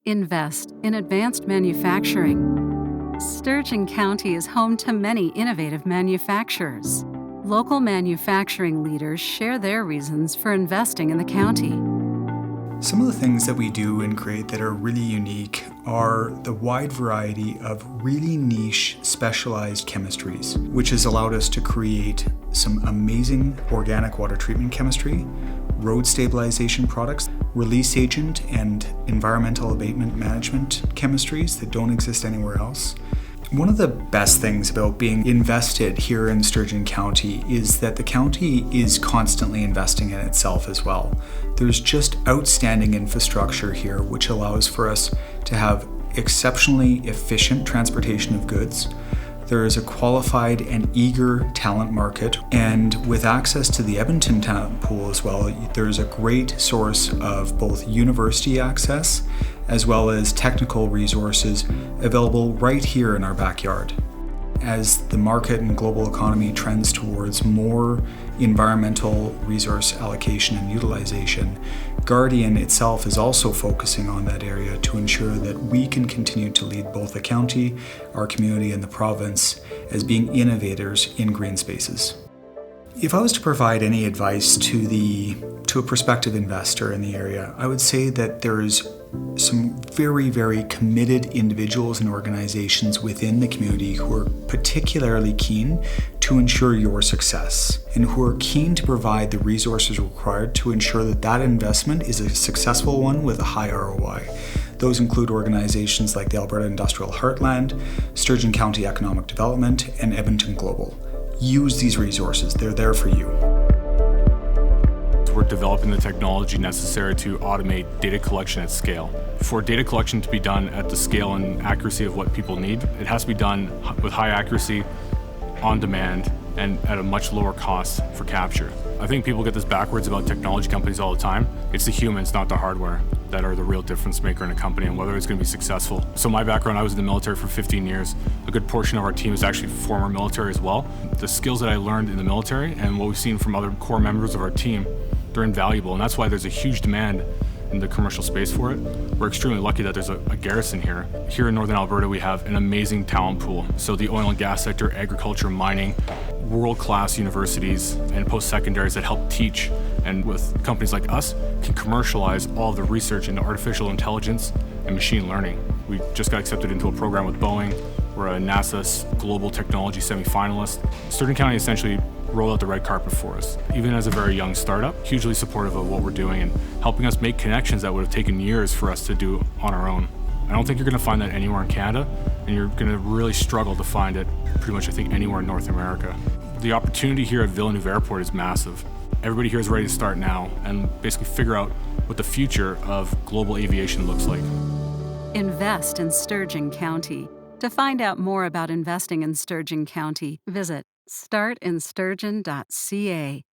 Invest in advanced manufacturing. Sturgeon County is home to many innovative manufacturers. Local manufacturing leaders share their reasons for investing in the county. Some of the things that we do and create that are really unique are the wide variety of really niche, specialized chemistries, which has allowed us to create some amazing organic water treatment chemistry, road stabilization products, release agent and environmental abatement management chemistries that don't exist anywhere else. One of the best things about being invested here in Sturgeon County is that the county is constantly investing in itself as well. There's just outstanding infrastructure here, which allows for us to have exceptionally efficient transportation of goods. There is a qualified and eager talent market, and with access to the Edmonton talent pool as well, there's a great source of both university access as well as technical resources available right here in our backyard. As the market and global economy trends towards more environmental resource allocation and utilization, Guardian itself is also focusing on that area to ensure that we can continue to lead both the county, our community, and the province as being innovators in green spaces. If I was to provide any advice to a prospective investor in the area, I would say that there's some very, very committed individuals and organizations within the community who are particularly keen to ensure your success and who are keen to provide the resources required to ensure that that investment is a successful one with a high ROI. Those include organizations like the Alberta Industrial Heartland, Sturgeon County Economic Development, and Edmonton Global. Use these resources, they're there for you. We're developing the technology necessary to automate data collection at scale. For data collection to be done at the scale and accuracy of what people need, it has to be done with high accuracy, on demand, and at a much lower cost for capture. I think people get this backwards about technology companies all the time. It's the humans, not the hardware, that are the real difference maker in a company and whether it's going to be successful. So my background, I was in the military for 15 years. A good portion of our team is actually former military as well. The skills that I learned in the military and what we've seen from other core members of our team, they're invaluable, and that's why there's a huge demand in the commercial space for it. We're extremely lucky that there's a garrison here. Here in Northern Alberta, we have an amazing talent pool. So the oil and gas sector, agriculture, mining, world-class universities and post-secondaries that help teach, and with companies like us, can commercialize all of the research into artificial intelligence and machine learning. We just got accepted into a program with Boeing. We're a NASA's global technology semi-finalist. Sturgeon County essentially rolled out the red carpet for us. Even as a very young startup, hugely supportive of what we're doing and helping us make connections that would have taken years for us to do on our own. I don't think you're going to find that anywhere in Canada, and you're going to really struggle to find it pretty much, I think, anywhere in North America. The opportunity here at Villeneuve Airport is massive. Everybody here is ready to start now and basically figure out what the future of global aviation looks like. Invest in Sturgeon County. To find out more about investing in Sturgeon County, visit startinsturgeon.ca.